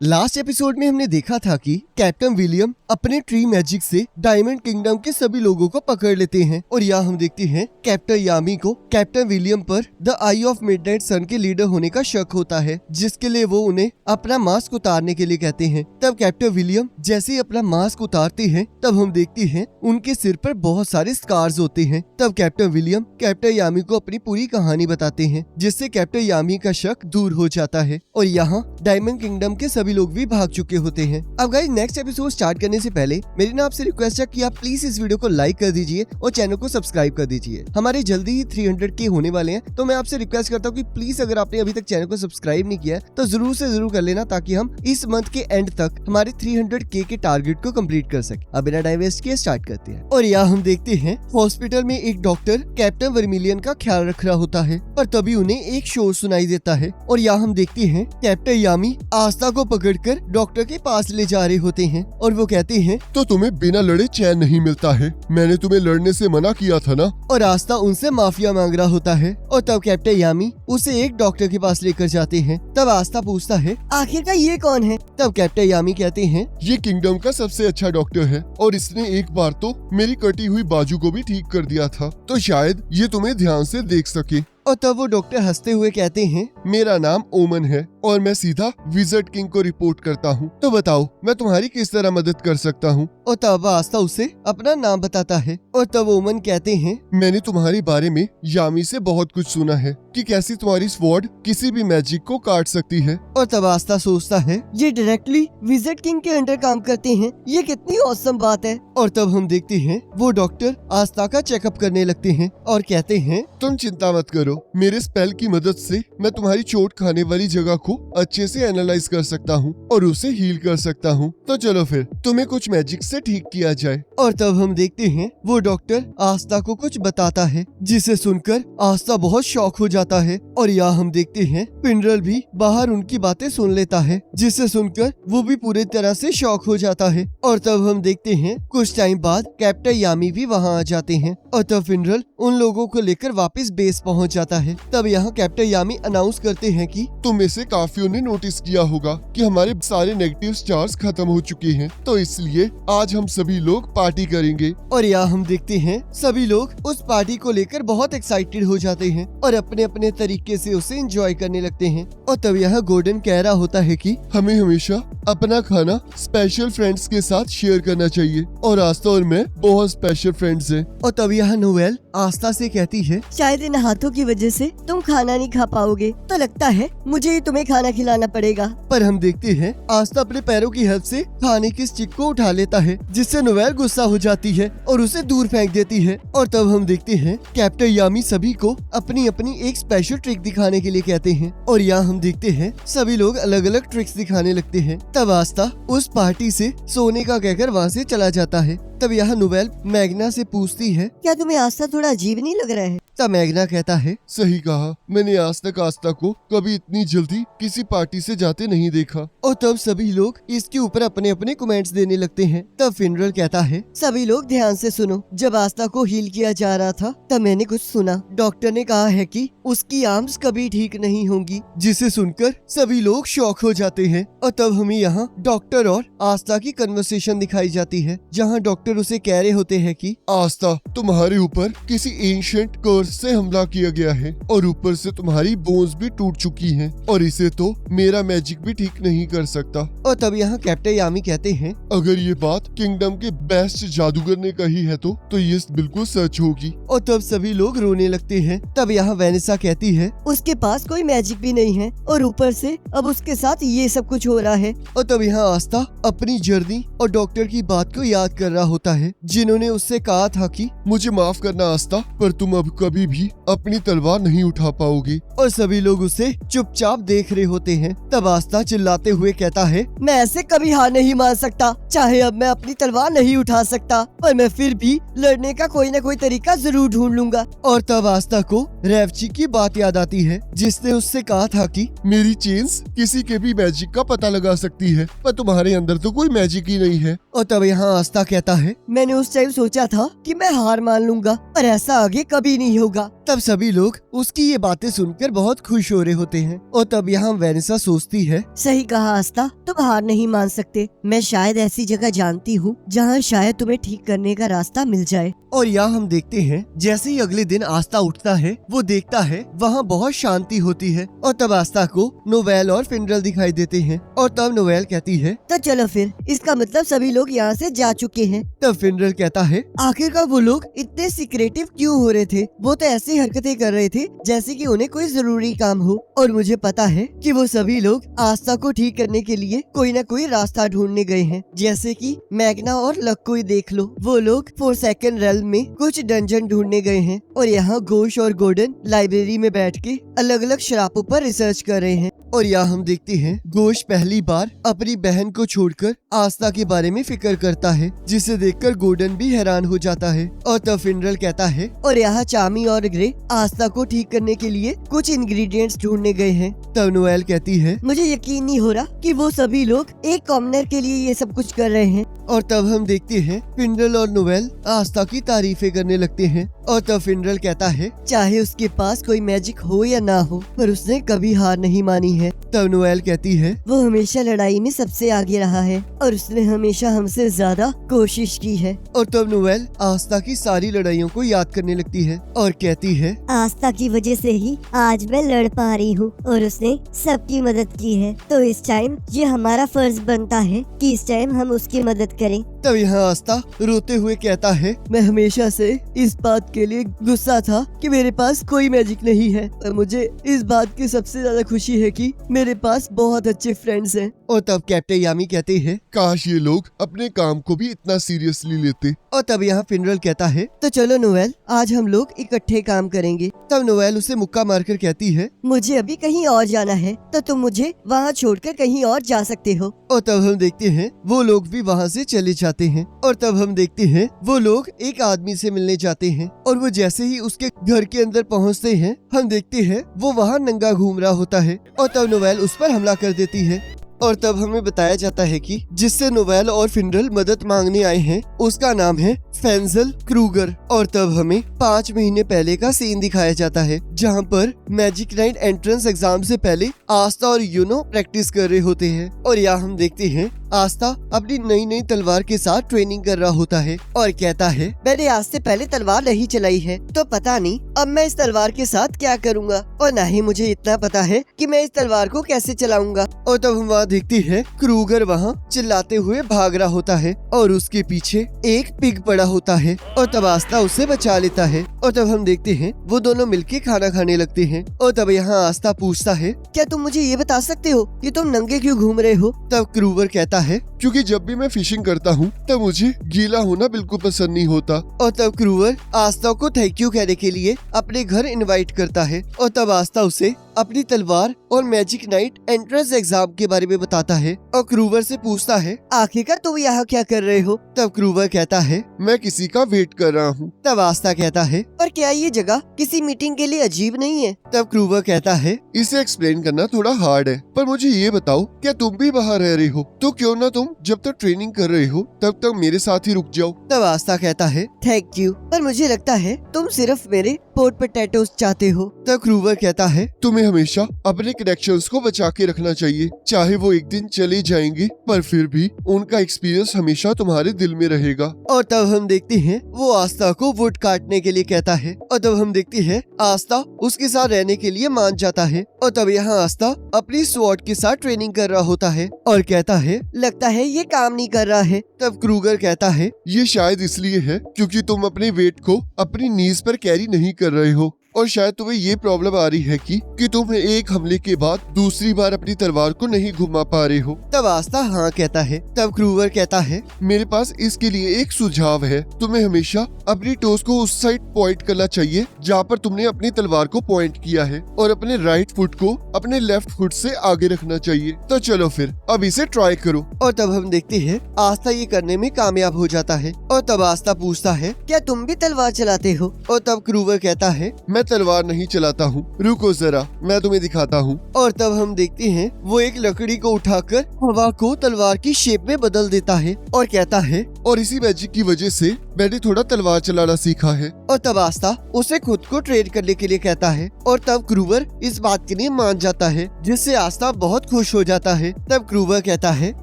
Last episode में हमने देखा था कि कैप्टन विलियम अपने ट्री मैजिक से डायमंड किंगडम के सभी लोगों को पकड़ लेते हैं और यहाँ हम देखते हैं कैप्टन यामी को कैप्टन विलियम पर द आई ऑफ मिडनाइट सन के लीडर होने का शक होता है, जिसके लिए वो उन्हें अपना मास्क उतारने के लिए कहते हैं। तब कैप्टन विलियम जैसे ही अपना मास्क उतारते हैं तब हम देखते हैं उनके सिर पर बहुत सारे स्कार्स होते हैं। तब कैप्टन विलियम कैप्टन यामी को अपनी पूरी कहानी बताते हैं, जिससे कैप्टन यामी का शक दूर हो जाता है और यहाँ डायमंड किंगडम के सभी लोग भी भाग चुके होते हैं। अब गाइस नेक्स्ट एपिसोड स्टार्ट करने से पहले मेरी ना आपसे रिक्वेस्ट है कि आप प्लीज इस वीडियो को लाइक कर दीजिए और चैनल को सब्सक्राइब कर दीजिए। हमारे जल्दी ही 300K होने वाले हैं, तो मैं आपसे रिक्वेस्ट करता हूँ कि प्लीज अगर आपने अभी तक चैनल को सब्सक्राइब नहीं किया है तो जरूर से जरूर कर लेना, ताकि हम इस मंथ के एंड तक हमारे 300K के टारगेट को कंप्लीट कर सके। अब बिना टाइम वेस्ट किए स्टार्ट करते हैं। और यहाँ हम देखते हैं हॉस्पिटल में एक डॉक्टर कैप्टन वर्मिलियन का ख्याल रख रहा होता है, पर तभी उन्हें एक शोर सुनाई देता है और यहाँ हम देखते हैं कैप्टन यामी आस्था को पकड़कर डॉक्टर के पास ले जा रहे होते हैं और वो कहते हैं, तो तुम्हें बिना लड़े चैन नहीं मिलता है, मैंने तुम्हें लड़ने से मना किया था ना। और आस्था उनसे माफिया मांग रहा होता है और तब कैप्टन यामी उसे एक डॉक्टर के पास लेकर जाते हैं। तब आस्था पूछता है, आखिरकार ये कौन है? तब कैप्टन यामी कहते हैं, ये किंगडम का सबसे अच्छा डॉक्टर है और इसने एक बार तो मेरी कटी हुई बाजू को भी ठीक कर दिया था, तो शायद ये तुम्हें ध्यान से देख सके। और तब वो डॉक्टर हंसते हुए कहते हैं, मेरा नाम ओमन है और मैं सीधा विजर्ड किंग को रिपोर्ट करता हूँ, तो बताओ मैं तुम्हारी किस तरह मदद कर सकता हूँ। और तब आस्था उसे अपना नाम बताता है और तब ओमन कहते हैं, मैंने तुम्हारे बारे में यामी से बहुत कुछ सुना है कि कैसी तुम्हारी स्वॉर्ड किसी भी मैजिक को काट सकती है। और तब आस्था सोचता है, ये डायरेक्टली विजर्ड किंग के अंडर काम करते हैं, ये कितनी औसम बात है। और तब हम देखते हैं वो डॉक्टर आस्था का चेकअप करने लगते हैं और कहते हैं, तुम चिंता मत करो, मेरे स्पेल की मदद से मैं तुम्हारी चोट खाने वाली जगह को अच्छे से एनालाइज कर सकता हूँ और उसे हील कर सकता हूँ, तो चलो फिर तुम्हें कुछ मैजिक से ठीक किया जाए। और तब हम देखते हैं वो डॉक्टर आस्था को कुछ बताता है, जिसे सुनकर आस्था बहुत शॉक हो जाता है। और यहाँ हम देखते हैं पिंडरल भी बाहर उनकी बातें सुन लेता है, जिसे सुनकर वो भी पूरी तरह से शॉक हो जाता है। और तब हम देखते हैं कुछ टाइम बाद कैप्टन यामी भी वहाँ आ जाते हैं और तब पिंडरल उन लोगों को लेकर वापस बेस पहुँच जाता है। तब यहाँ कैप्टन यामी अनाउंस करते हैं कि तुम में से काफियों ने नोटिस किया होगा कि हमारे सारे नेगेटिव चार्ज खत्म हो चुके हैं, तो इसलिए आज हम सभी लोग पार्टी करेंगे। और यहाँ हम देखते हैं सभी लोग उस पार्टी को लेकर बहुत एक्साइटेड हो जाते हैं और अपने अपने तरीके से उसे एंजॉय करने लगते हैं। और तब यहाँ गोल्डन कह रहा होता है कि हमें हमेशा अपना खाना स्पेशल फ्रेंड्स के साथ शेयर करना चाहिए और आस्था और मैं बहुत स्पेशल फ्रेंड्स हैं। और तब यहाँ नोवेल आस्था से कहती है, शायद इन हाथों की वजह से तुम खाना नहीं खा पाओगे, तो लगता है मुझे ही तुम्हें खाना खिलाना पड़ेगा। पर हम देखते हैं आस्था अपने पैरों की हेल्प से खाने की स्टिक को उठा लेता है, जिससे नोवेल गुस्सा हो जाती है और उसे दूर फेंक देती है। और तब हम देखते हैं कैप्टन यामी सभी को अपनी अपनी एक स्पेशल ट्रिक दिखाने के लिए कहते हैं और यहाँ हम देखते हैं सभी लोग अलग अलग ट्रिक्स दिखाने लगते हैं। तब आस्था उस पार्टी से सोने का कहकर वहाँ से चला जाता है। तब यहाँ नोवेल मैग्ना से पूछती है, क्या तुम्हें आस्था थोड़ा अजीब नहीं लग रहा है? तब मैग्ना कहता है, सही कहा, मैंने आज तक आस्था को कभी इतनी जल्दी किसी पार्टी से जाते नहीं देखा। और तब सभी लोग इसके ऊपर अपने अपने कमेंट्स देने लगते हैं। तब फिनरल कहता है, सभी लोग ध्यान से सुनो, जब आस्था को हील किया जा रहा था तब मैंने कुछ सुना। डॉक्टर ने कहा है कि उसकी आर्म्स कभी ठीक नहीं होंगी, जिसे सुनकर सभी लोग शॉक हो जाते हैं। और तब हमें यहाँ डॉक्टर और आस्था की कन्वर्सेशन दिखाई जाती है, जहाँ डॉक्टर उसे कह रहे होते हैं कि आस्था, तुम्हारे ऊपर किसी एंशिएंट कर्स से हमला किया गया है और ऊपर से तुम्हारी बोन्स भी टूट चुकी हैं और इसे तो मेरा मैजिक भी ठीक नहीं कर सकता। और तब यहाँ कैप्टन यामी कहते हैं, अगर ये बात किंगडम के बेस्ट जादूगर ने कही है तो ये बिल्कुल सच होगी। और तब सभी लोग रोने लगते हैं। तब यहाँ वेनेसा कहती है, उसके पास कोई मैजिक भी नहीं है और ऊपर से अब उसके साथ ये सब कुछ हो रहा है। और तब यहाँ आस्था अपनी जर्नी और डॉक्टर की बात को याद कर रहा होता है, जिन्होंने उससे कहा था कि मुझे माफ करना आस्था, पर तुम अब कभी भी अपनी तलवार नहीं उठा पाओगे। और सभी लोग उसे चुपचाप देख रहे होते हैं। तब आस्था चिल्लाते हुए कहता है, मैं ऐसे कभी हार नहीं मान सकता, चाहे अब मैं अपनी तलवार नहीं उठा सकता, पर मैं फिर भी लड़ने का कोई न कोई तरीका जरूर ढूंढ लूंगा। और तब आस्था को रेवची की बात याद आती है, जिसने उससे कहा था कि मेरी चेन्स किसी के भी मैजिक का पता लगा सकती है, पर तुम्हारे अंदर तो कोई मैजिक ही नहीं है। और तब यहाँ आस्था कहता है, मैंने उस टाइम सोचा था कि मैं हार मान लूंगा, पर ऐसा आगे कभी नहीं होगा। तब सभी लोग उसकी ये बातें सुनकर बहुत खुश हो रहे होते हैं और तब यहाँ वेनेसा सोचती है, सही कहा आस्था, तुम हार नहीं मान सकते। मैं शायद ऐसी जगह जानती हूँ जहाँ शायद तुम्हें ठीक करने का रास्ता मिल जाए। और यहाँ हम देखते हैं जैसे ही अगले दिन आस्था उठता है वो देखता है वहाँ बहुत शांति होती है और तब आस्था को नोवेल और फिनरल दिखाई देते हैं और तब नोवेल कहती है, तो चलो फिर, इसका मतलब सभी लोग यहाँ से जा चुके हैं। तब फिनरल कहता है, आखिरकार वो लोग इतने सीक्रेटिव क्यों हो रहे थे? वो तो ऐसी हरकतें कर रहे थे जैसे कि उन्हें कोई जरूरी काम हो। और मुझे पता है कि वो सभी लोग आस्था को ठीक करने के लिए कोई न कोई रास्ता ढूंढने गए हैं। जैसे कि मैग्ना और लक को ही देख लो, वो लोग फोरसेकंड रेल्म में कुछ डंजन ढूंढने गए हैं और यहाँ गोश और गोल्डन लाइब्रेरी में बैठ के अलग अलग शराबों पर रिसर्च कर रहे हैं। और यहाँ हम देखते हैं गोश पहली बार अपनी बहन को छोड़कर आस्था के बारे में फिक्र करता है, जिसे देखकर गोल्डन भी हैरान हो जाता है। और तब फिनरल कहता है, और यहाँ चामी और ग्रे आस्था को ठीक करने के लिए कुछ इंग्रेडिएंट्स ढूंढने गए हैं। तब नोएल कहती है, मुझे यकीन नहीं हो रहा कि वो सभी लोग एक कॉमनर के लिए ये सब कुछ कर रहे हैं। और तब हम देखते हैं फिनरल और नोएल आस्था की तारीफें करने लगते हैं। और तब फिनरल कहता है, चाहे उसके पास कोई मैजिक हो या ना हो, पर उसने कभी हार नहीं मानी है। तब नोएल कहती है, वो हमेशा लड़ाई में सबसे आगे रहा है और उसने हमेशा हमसे ज्यादा कोशिश की है। और तब नोएल आस्था की सारी लड़ाइयों को याद करने लगती है और कहती है, आस्था की वजह से ही आज मैं लड़ पा रही हूँ और उसने सबकी मदद की है, तो इस टाइम ये हमारा फर्ज बनता है कि इस टाइम हम उसकी मदद करें। तब यहाँ आस्था रोते हुए कहता है, मैं हमेशा से इस बात के लिए गुस्सा था कि मेरे पास कोई मैजिक नहीं है, पर मुझे इस बात की सबसे ज्यादा खुशी है कि मेरे पास बहुत अच्छे फ्रेंड्स हैं। और तब कैप्टन यामी कहते हैं, काश ये लोग अपने काम को भी इतना सीरियसली लेते। और तब यहाँ फिनरल कहता है, तो चलो नोएल, आज हम लोग इकट्ठे काम करेंगे। तब नोएल उसे मुक्का मारकर कहती है, मुझे अभी कहीं और जाना है, तो तुम मुझे वहाँ छोड़कर कहीं और जा सकते हो। और तब हम देखते हैं वो लोग भी वहाँ से चले जाते हैं। और तब हम देखते हैं वो लोग एक आदमी से मिलने जाते हैं और वो जैसे ही उसके घर के अंदर पहुँचते हैं, हम देखते हैं वो वहाँ नंगा घूम रहा होता है और तब नोएल उस पर हमला कर देती है। और तब हमें बताया जाता है कि जिससे नोवेल और फिनरल मदद मांगने आए हैं उसका नाम है फेंजल क्रूगर। और तब हमें 5 महीने पहले का सीन दिखाया जाता है जहां पर मैजिक नाइट एंट्रेंस एग्जाम से पहले आस्था और यूनो प्रैक्टिस कर रहे होते हैं। और यहाँ हम देखते हैं आस्था अपनी नई नई तलवार के साथ ट्रेनिंग कर रहा होता है और कहता है, मैंने आज से पहले तलवार नहीं चलाई है, तो पता नहीं अब मैं इस तलवार के साथ क्या करूँगा, और न ही मुझे इतना पता है कि मैं इस तलवार को कैसे चलाऊंगा। और तब हम वहाँ देखते हैं क्रूगर वहाँ चिल्लाते हुए भाग रहा होता है और उसके पीछे एक पिग पड़ा होता है और तब आस्था उसे बचा लेता है। और तब हम देखते हैं वो दोनों मिलके खाना खाने लगते हैं। और तब यहाँ आस्था पूछता है, क्या तुम मुझे ये बता सकते हो कि तुम नंगे क्यों घूम रहे हो? तब क्रूगर कहता है, क्योंकि जब भी मैं फिशिंग करता हूँ तब मुझे गीला होना बिल्कुल पसंद नहीं होता। और तब क्रूगर आस्था को थैंक यू कहने के लिए अपने घर इनवाइट करता है और तब आस्था उसे अपनी तलवार और मैजिक नाइट एंट्रेंस एग्जाम के बारे में बताता है और क्रूवर से पूछता है, आखिरकार तुम यहाँ क्या कर रहे हो? तब क्रूवर कहता है, मैं किसी का वेट कर रहा हूँ। तब आस्था कहता है, पर क्या ये जगह किसी मीटिंग के लिए अजीब नहीं है? तब क्रूवर कहता है, इसे एक्सप्लेन करना थोड़ा हार्ड है, पर मुझे ये बताओ, क्या तुम भी बाहर रह रहे हो? तो क्यों ना तुम जब तक ट्रेनिंग कर रहे हो तब तक मेरे साथ ही रुक जाओ। तब आस्था कहता है, थैंक यू, पर मुझे लगता है तुम सिर्फ मेरे पोट पोटैटोस चाहते हो। तब क्रूवर कहता है, तुम्हें हमेशा अपने कनेक्शंस को बचा के रखना चाहिए, चाहे वो एक दिन चले जाएंगे पर फिर भी उनका एक्सपीरियंस हमेशा तुम्हारे दिल में रहेगा। और तब हम देखते हैं वो आस्था को वुड काटने के लिए कहता है और तब हम देखते हैं आस्था उसके साथ रहने के लिए मान जाता है। और तब यहाँ आस्था अपनी स्वॉर्ड के साथ ट्रेनिंग कर रहा होता है और कहता है, लगता है ये काम नहीं कर रहा है। तब क्रूगर कहता है, ये शायद इसलिए है क्योंकि तुम अपने वेट को अपनी नीज पर कैरी नहीं कर रहे हो, और शायद तुम्हें ये प्रॉब्लम आ रही है कि तुम एक हमले के बाद दूसरी बार अपनी तलवार को नहीं घुमा पा रहे हो। तब आस्था हाँ कहता है। तब क्रूवर कहता है, मेरे पास इसके लिए एक सुझाव है, तुम्हें हमेशा अपनी टोस को उस साइड पॉइंट करना चाहिए जहाँ पर तुमने अपनी तलवार को पॉइंट किया है, और अपने राइट फुट को अपने लेफ्ट फुट से आगे रखना चाहिए। तो चलो फिर अब इसे ट्राई करो। और तब हम देखते हैं आस्था ये करने में कामयाब हो जाता है। और तब आस्था पूछता है, क्या तुम भी तलवार चलाते हो? और तब क्रूवर कहता है, मैं तलवार नहीं चलाता हूँ, रुको जरा मैं तुम्हें दिखाता हूँ। और तब हम देखते हैं वो एक लकड़ी को उठाकर हवा को तलवार की शेप में बदल देता है और कहता है, और इसी मैजिक की वजह से मैंने थोड़ा तलवार चलाना सीखा है। और तब आस्था उसे खुद को ट्रेन करने के लिए कहता है और तब क्रूवर इस बात के लिए मान जाता है, जिससे आस्था बहुत खुश हो जाता है। तब क्रूवर कहता है,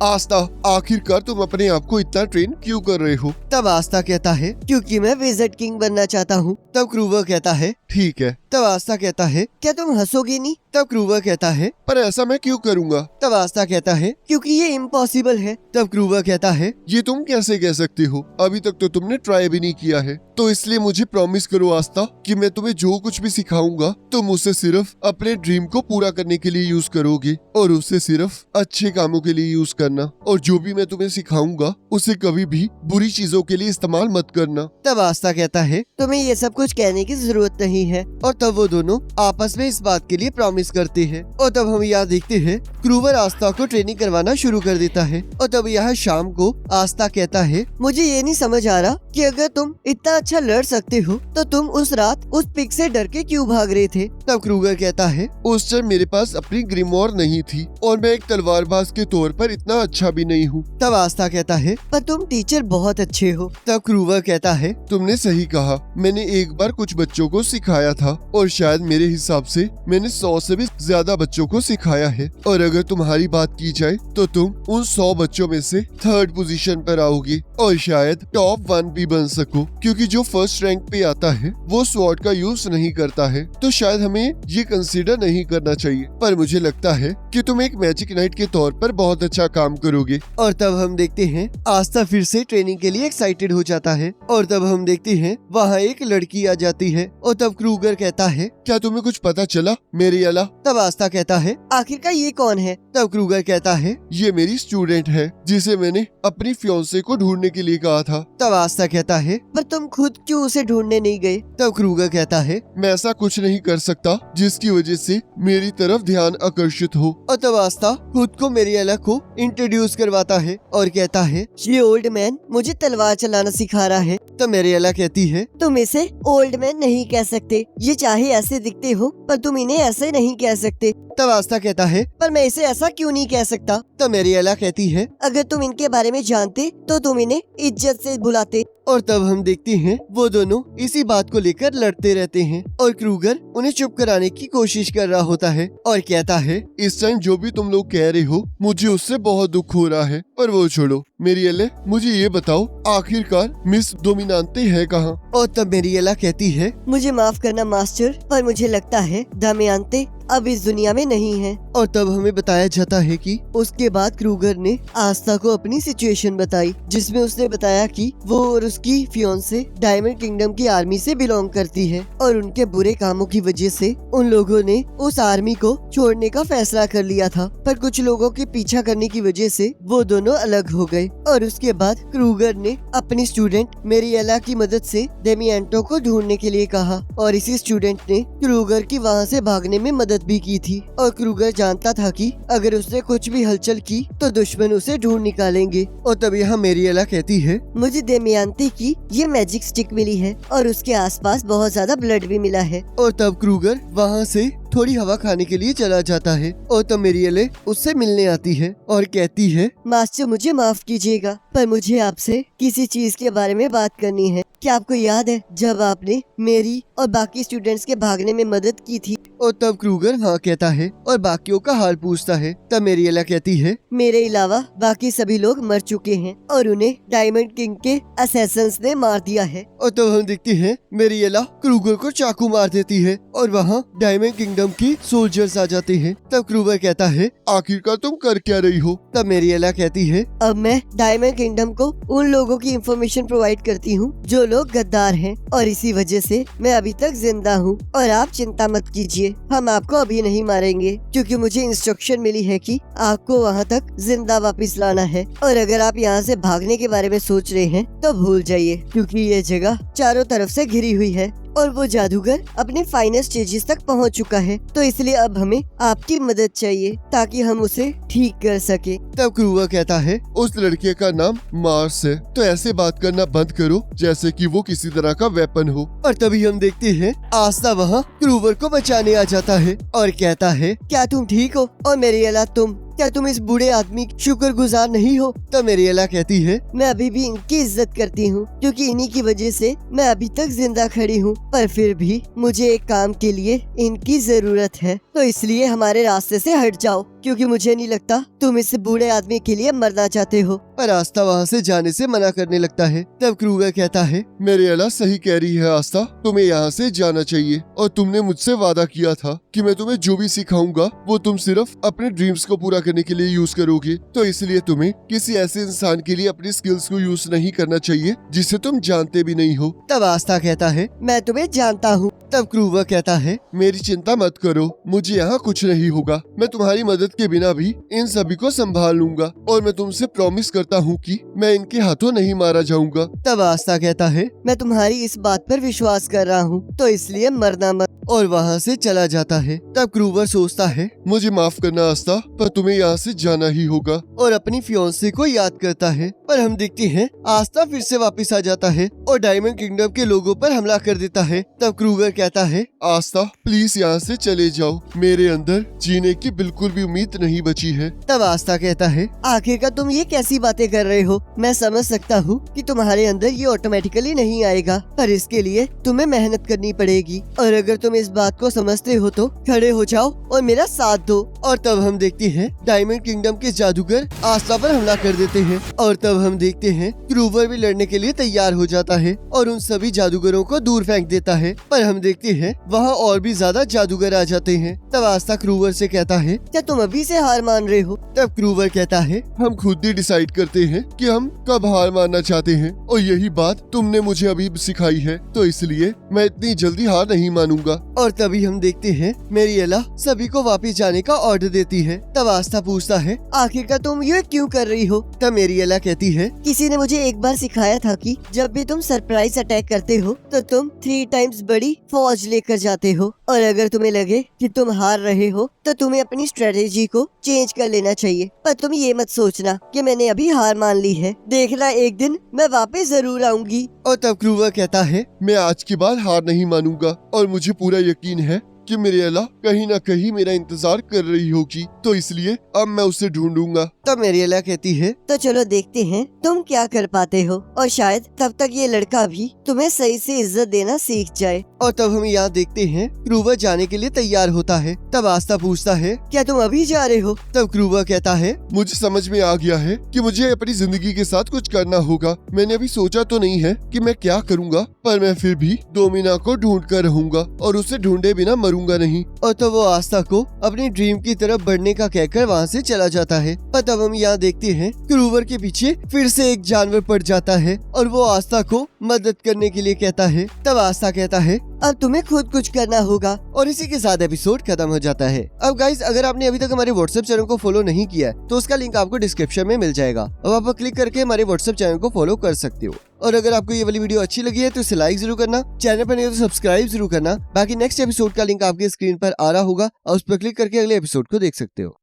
आस्था, आखिरकार तुम अपने आप को इतना ट्रेन क्यों कर रहे हो? तब आस्था कहता है, क्योंकि मैं विज़र्ड किंग बनना चाहता हूँ। तब क्रूवर कहता है, ठीक है, तब आस्था कहता है, क्या तुम हंसोगे नहीं? तब क्रूवर कहता है, पर ऐसा मैं क्यों करूँगा? तब आस्था कहता है, क्योंकि ये इम्पॉसिबल है। तब क्रूवर कहता है, ये तुम कैसे कह सकते हो? अभी तक तो तुमने ट्राई भी नहीं किया है। तो इसलिए मुझे प्रॉमिस करो आस्था कि मैं तुम्हें जो कुछ भी सिखाऊंगा तुम उसे सिर्फ अपने ड्रीम को पूरा करने के लिए यूज करोगे और उसे सिर्फ अच्छे कामों के लिए यूज करना, और जो भी मैं तुम्हें सिखाऊंगा उसे कभी भी बुरी चीजों के लिए इस्तेमाल मत करना। तब आस्था कहता है, तुम्हें ये सब कुछ कहने की जरूरत नहीं है। और तब वो दोनों आपस में इस बात के लिए प्रॉमिस करते हैं। और तब हम यहाँ देखते हैं क्रूवर आस्था को ट्रेनिंग करवाना शुरू कर देता है। और तब यहाँ शाम को आस्था कहता है, मुझे ये नहीं समझ आ रहा कि अगर तुम इतना अच्छा लड़ सकते हो तो तुम उस रात उस पिग से डर के क्यों भाग रहे थे? तब क्रूगर कहता है, उस टाइम मेरे पास अपनी ग्रिमोर नहीं थी और मैं एक तलवारबाज के तौर पर इतना अच्छा भी नहीं हूँ। तब आस्था कहता है, पर तुम टीचर बहुत अच्छे हो। तब क्रूवर कहता है, तुमने सही कहा, मैंने एक बार कुछ बच्चों को सिखाया था और शायद मेरे हिसाब से मैंने 100 से भी ज्यादा बच्चों को सिखाया है। और अगर तुम्हारी बात की जाए तो तुम उन 100 बच्चों में से 3rd पोजीशन पर आओगे और शायद टॉप 1 भी बन सको, क्योंकि जो फर्स्ट रैंक पे आता है वो स्वॉर्ड का यूज नहीं करता है। तो शायद हमें ये कंसीडर नहीं करना चाहिए, पर मुझे लगता है कि तुम एक मैजिक नाइट के तौर पर बहुत अच्छा काम करोगे। और तब हम देखते हैं आस्था फिर से ट्रेनिंग के लिए एक्साइटेड हो जाता है। और तब हम देखते हैं वहाँ एक लड़की आ जाती है। और तब क्रूगर कहता है, क्या तुम्हें कुछ पता चला मेरी अला? तब आस्था कहता है, आखिरकार ये कौन है? तब क्रूगर कहता है, ये मेरी स्टूडेंट है जिसे मैंने अपनी फियांसे को ढूंढने के लिए कहा था। तब आस्था कहता है, पर तुम खुद क्यों उसे ढूंढने नहीं गए? तब क्रूगर कहता है, मैं ऐसा कुछ नहीं कर सकता जिसकी वजह से मेरी तरफ ध्यान आकर्षित हो। और तब आस्था खुद को मेरिएला को इंट्रोड्यूस करवाता है और कहता है, ये ओल्ड मैन मुझे तलवार चलाना सिखा रहा है। तब मेरिएला कहती है, तुम इसे ओल्ड मैन नहीं कह सकते। ये चाहे ऐसे दिखते हो पर तुम इन्हें ऐसे नहीं कह सकते। तब आस्था कहता है, पर मैं इसे ऐसा क्यों नहीं कह सकता? तब मेरिएला कहती है, अगर तुम इनके बारे में जानते तो तुम इन्हें इज्जत से बुलाते। और तब हम देखते हैं वो दोनों इसी बात को लेकर लड़ते रहते हैं और क्रूगर उन्हें चुप कराने की कोशिश कर रहा होता है और कहता है, इस टाइम जो भी तुम लोग कह रहे हो मुझे उससे बहुत दुख हो रहा है, पर वो छोड़ो। मेरिएले, मुझे ये बताओ आखिरकार मिस डोमिनांते है कहाँ? और तब मेरिएला कहती है, मुझे माफ करना मास्टर, पर मुझे लगता है दमयंती अब इस दुनिया में नहीं है। और तब हमें बताया जाता है कि उसके बाद क्रूगर ने आस्था को अपनी सिचुएशन बताई, जिसमें उसने बताया कि वो और उसकी फियांसे डायमंड किंगडम की आर्मी से बिलोंग करती है और उनके बुरे कामों की वजह से उन लोगों ने उस आर्मी को छोड़ने का फैसला कर लिया था, पर कुछ लोगों के पीछा करने की वजह से वो दोनों अलग हो गए। और उसके बाद क्रूगर ने अपनी स्टूडेंट मेरिएला की मदद से डेमिएंटो को ढूंढने के लिए कहा और इसी स्टूडेंट ने क्रूगर की वहाँ से भागने में मदद भी की थी। और क्रूगर जानता था कि अगर उसने कुछ भी हलचल की तो दुश्मन उसे ढूंढ निकालेंगे। और तब यहाँ मेरिएला कहती है, मुझे दमयंती की ये मैजिक स्टिक मिली है और उसके आसपास बहुत ज्यादा ब्लड भी मिला है। और तब क्रूगर वहाँ से थोड़ी हवा खाने के लिए चला जाता है और तब मेरिएले उससे मिलने आती है और कहती है, मास्टर मुझे माफ कीजिएगा, पर मुझे आपसे किसी चीज के बारे में बात करनी है। क्या आपको याद है जब आपने मेरी और बाकी स्टूडेंट्स के भागने में मदद की थी? और तब क्रूगर हाँ कहता है और बाकियों का हाल पूछता है। तब मेरिएला कहती है, मेरे अलावा बाकी सभी लोग मर चुके हैं और उन्हें डायमंड किंग के असैसिन्स ने मार दिया है। और तब हम देखते हैं मेरिएला क्रूगर को चाकू मार देती है और वहाँ डायमंड किंगडम की सोल्जर्स आ जाते हैं। तब क्रूगर कहता है, आखिरकार तुम कर क्या रही हो? तब मेरिएला कहती है, अब मैं डायमंड किंगडम को उन लोगों की इंफॉर्मेशन प्रोवाइड करती हूँ जो लोग गद्दार हैं और इसी वजह से मैं अभी तक जिंदा हूँ। और आप चिंता मत कीजिए, हम आपको अभी नहीं मारेंगे, क्योंकि मुझे इंस्ट्रक्शन मिली है कि आपको वहाँ तक जिंदा वापस लाना है। और अगर आप यहाँ से भागने के बारे में सोच रहे हैं तो भूल जाइए, क्योंकि ये जगह चारों तरफ से घिरी हुई है और वो जादूगर अपने फाइनल स्टेजेस तक पहुंच चुका है। तो इसलिए अब हमें आपकी मदद चाहिए ताकि हम उसे ठीक कर सके। तब क्रूगर कहता है, उस लड़के का नाम मार्स है, तो ऐसे बात करना बंद करो जैसे कि वो किसी तरह का वेपन हो। और तभी हम देखते हैं आस्था वहाँ क्रूगर को बचाने आ जाता है और कहता है, क्या तुम ठीक हो? और मेरिएला तुम क्या तुम इस बूढ़े आदमी की शुक्रगुजार नहीं हो? तब मेरिएला कहती है, मैं अभी भी इनकी इज्जत करती हूँ क्योंकि इन्हीं की वजह से मैं अभी तक जिंदा खड़ी हूँ, पर फिर भी मुझे एक काम के लिए इनकी जरूरत है, तो इसलिए हमारे रास्ते से हट जाओ क्योंकि मुझे नहीं लगता तुम इस बूढ़े आदमी के लिए मरना चाहते हो। पर आस्था वहाँ से जाने से मना करने लगता है। तब क्रूगर कहता है, मेरिएला सही कह रही है आस्था, तुम्हें यहाँ से जाना चाहिए और तुमने मुझसे वादा किया था कि मैं तुम्हें जो भी सिखाऊंगा वो तुम सिर्फ अपने ड्रीम्स को पूरा करने के लिए यूज करोगे, तो इसलिए तुम्हें किसी ऐसे इंसान के लिए अपनी स्किल्स को यूज नहीं करना चाहिए जिसे तुम जानते भी नहीं हो। तब आस्था कहता है, मैं तुम्हें जानता हूँ। तब क्रूगर कहता है, मेरी चिंता मत करो, मुझे यहाँ कुछ नहीं होगा, मैं तुम्हारी मदद के बिना भी इन सभी को संभाल लूंगा और मैं तुमसे प्रॉमिस करता हूँ कि मैं इनके हाथों नहीं मारा जाऊंगा। तब आस्था कहता है, मैं तुम्हारी इस बात पर विश्वास कर रहा हूँ, तो इसलिए मरना मत। और वहाँ से चला जाता है। तब क्रूगर सोचता है मुझे माफ करना आस्था, पर तुम्हें यहाँ से जाना ही होगा। और अपनी फियोंसे को याद करता है। पर हम देखते हैं आस्था फिर से वापस आ जाता है और डायमंड किंगडम के लोगों पर हमला कर देता है। तब क्रूगर कहता है, आस्था प्लीज यहाँ से चले जाओ, मेरे अंदर जीने की बिल्कुल भी उम्मीद नहीं बची है। तब आस्था कहता है, आखिरकार तुम ये कैसी बातें कर रहे हो? मैं समझ सकता हूँ कि तुम्हारे अंदर ये ऑटोमेटिकली नहीं आएगा, पर इसके लिए तुम्हें मेहनत करनी पड़ेगी और अगर तुम इस बात को समझते हो तो खड़े हो जाओ और मेरा साथ दो। और तब हम देखते हैं डायमंड किंगडम के जादूगर आस्था पर हमला कर देते हैं। और तब हम देखते हैं क्रूवर भी लड़ने के लिए तैयार हो जाता है और उन सभी जादूगरों को दूर फेंक देता है। पर हम देखते हैं वहाँ और भी ज्यादा जादूगर आ जाते हैं। तब आस्था क्रूवर से कहता है, क्या तुम अभी से हार मान रहे हो? तब क्रूवर कहता है, हम खुद ही डिसाइड करते हैं कि हम कब हार मानना चाहते हैं और यही बात तुमने मुझे अभी सिखाई है, तो इसलिए मैं इतनी जल्दी हार नहीं मानूंगा। और तभी हम देखते हैं मेरिएला सभी को वापस जाने का ऑर्डर देती है। तब आस्था पूछता है, आखिरकार तुम ये क्यों कर रही हो? तब मेरिएला कहती है, किसी ने मुझे एक बार सिखाया था कि जब भी तुम सरप्राइज अटैक करते हो तो तुम 3 टाइम्स बड़ी फौज लेकर जाते हो और अगर तुम्हें लगे कि तुम हार रहे हो तो तुम्हें अपनी स्ट्रेटेजी को चेंज कर लेना चाहिए। पर तुम ये मत सोचना कि मैंने अभी हार मान ली है, देखना एक दिन मैं वापस जरूर आऊंगी। और तब क्रूवर कहता है, मैं आज के बाद हार नहीं मानूंगा और मुझे पूरा यकीन है कि मेरिएला कहीं ना कहीं मेरा इंतजार कर रही होगी, तो इसलिए अब मैं उसे ढूंढूंगा। तब मेरिएला कहती है, तो चलो देखते हैं तुम क्या कर पाते हो और शायद तब तक ये लड़का भी तुम्हें सही से इज्जत देना सीख जाए। और तब हम यहाँ देखते हैं क्रूवर जाने के लिए तैयार होता है। तब आस्था पूछता है, क्या तुम अभी जा रहे हो? तब क्रूवर कहता है, मुझे समझ में आ गया है कि मुझे अपनी जिंदगी के साथ कुछ करना होगा। मैंने अभी सोचा तो नहीं है कि मैं क्या करूँगा, पर मैं फिर भी डोमिना को ढूंढ कर रहूंगा और उसे ढूंढे बिना मरूंगा नहीं। और तब वो आस्था को अपनी ड्रीम की तरफ बढ़ने का कहकर वहाँ से चला जाता है। पर तब हम यहाँ देखते हैं क्रूवर के पीछे फिर से एक जानवर पड़ जाता है और वो आस्था को मदद करने के लिए कहता है। तब आस्था कहता है, अब तुम्हें खुद कुछ करना होगा। और इसी के साथ एपिसोड खत्म हो जाता है। अब गाइस, अगर आपने अभी तक हमारे व्हाट्सएप चैनल को फॉलो नहीं किया है तो उसका लिंक आपको डिस्क्रिप्शन में मिल जाएगा। अब आप क्लिक करके हमारे व्हाट्सएप चैनल को फॉलो कर सकते हो। और अगर आपको ये वाली वीडियो अच्छी लगी है तो इसे लाइक जरूर करना, चैनल पर नहीं हो तो सब्सक्राइब जरूर करना। बाकी नेक्स्ट एपिसोड का लिंक आपके स्क्रीन पर आ रहा होगा और उस पर क्लिक करके अगले एपिसोड को देख सकते हो।